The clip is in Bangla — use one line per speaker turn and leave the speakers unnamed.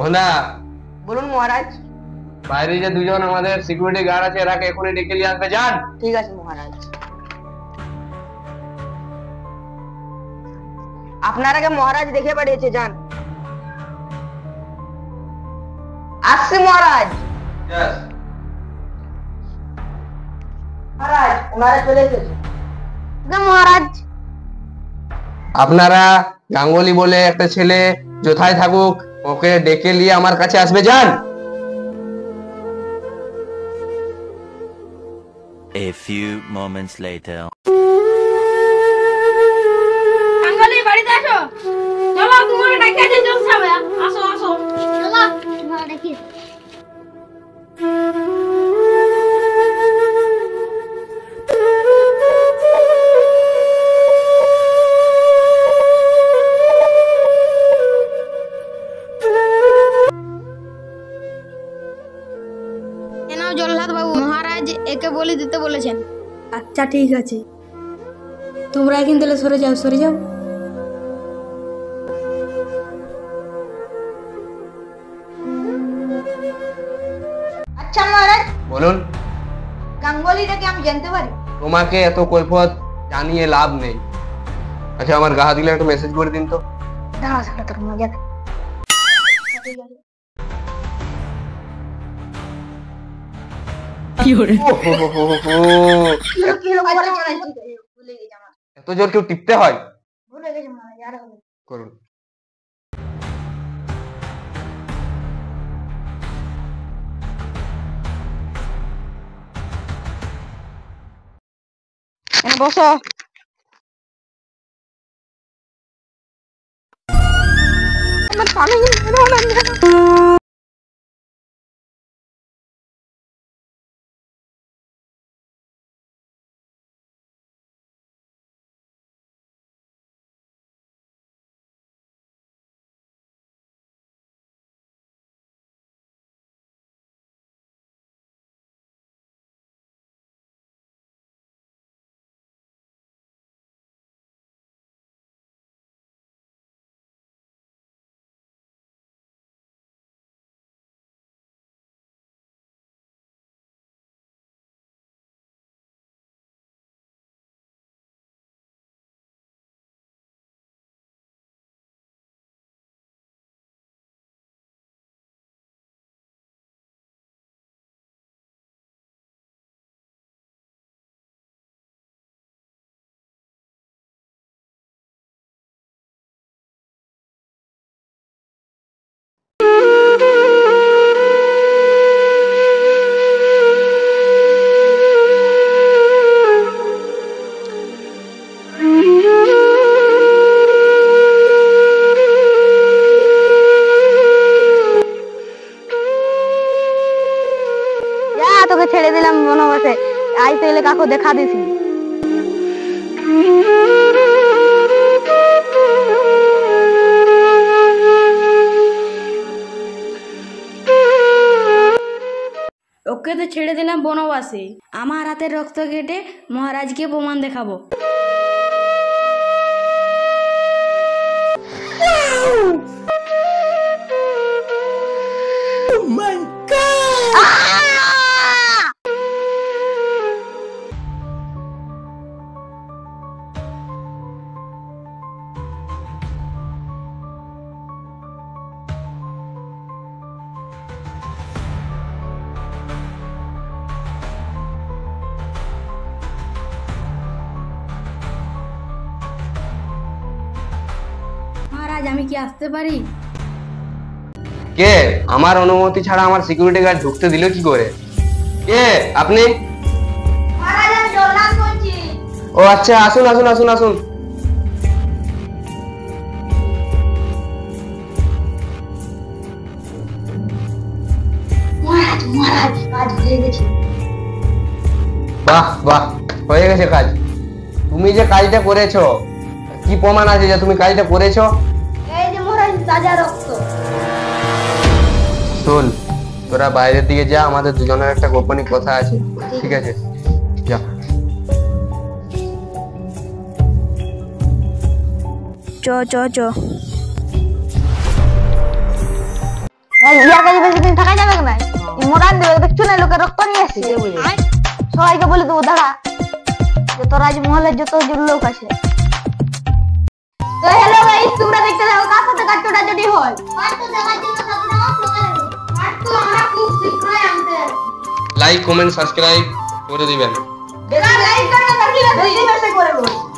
ভোলা,
বলুন মহারাজ।
বাইরে যে দুজন আমাদের সিকিউরিটি গার্ড আছে এরাকে এখনই ডেকে নিয়ে আসবে, যান।
ঠিক আছে মহারাজ। আপনার আগে মহারাজ দেখে পাঠিয়েছে, যান। আসছে মহারাজ। মহারাজ ওনারা চলে এসেছে। মহারাজ
আপনারা গাঙ্গুলি বলে একটা ছেলে কোথায় থাকুক ওকে ডেকে নিয়ে আমার কাছে আসবে, যান।
A few moments later.
Ganguly বাড়িতে আসো। চলো তোমাকে ডাকিয়েছে জলসা হবে। আসো আসো। চলো তোমাকে ডাকিয়েছে। জল্লাদ বাবু, মহারাজ একে বলি দিতে বলেছেন।
আচ্ছা ঠিক আছে, তোমরা এখান থেকে সরে যাও, সরে যাও।
আচ্ছা মহারাজ,
বলুন।
গাঙ্গুলিটাকে আমি জানতে পারি?
তোমাকে এত কৈফত জানিয়ে লাভ নেই। আচ্ছা আমার গাহা দিলে একটা মেসেজ করে দিন তো।
দাঁড়া সালা, তোর মজা দেখ।
এত জোর কেউ টিপতে হয়?
ভুলে গেছি মহারাজ, আর হবে না।
করুন।
বসো। আমার স্বামী তোকে ছেড়ে দিলাম বনবাসে, আই তো এলে কাকু দেখা দিছি।
ওকে তো ছেড়ে দিলাম বনবাসে, আমার হাতের রক্ত কেটে মহারাজকে প্রমাণ দেখাবো। মহারাজ আমি কি আসতে পারি?
কে? আমার অনুমতি ছাড়া আমার সিকিউরিটি গার্ড ঢুকতে দিল কি করে? কে আপনি?
মহারাজ আমি জল্লাদ বলছি।
ও আচ্ছা, আসুন আসুন আসুন আসুন।
মহারাজ মহারাজ কাজ হয়ে গেছে।
বাহ বাহ, হয়ে গেছে কাজ। তুমি যে কাজটা করেছো, কি প্রমাণ আছে যে তুমি কাজটা করেছো?
এই যে মহারাজ তাজা রক্ত।
শোন, তোরা বাইরের দিকে যা, আমাদের দুজনের একটা গোপনীয় কথা আছে, ঠিক আছে? যা।
চ চ চ।
ইয়ার কাছে বেশি দিন থাকা যাবে না, মরান দেবে, দেখছো না লোকের রক্ত নিয়ে আসছে। সবাইকে বলে দেবো দাঁড়া, যে তোর আজ মহলের যত লোক আছে। তো হ্যালো গাইস, তোমরা দেখতে থাকো কার সাথে কার চোটাচুটি হয়। তো দেখার জন্য আমরা খুব শীঘ্রই আনতে।
লাইক কমেন্ট সাবস্ক্রাইব করে দিবেন।
লাইক করো, বেশি বেশি করে বল।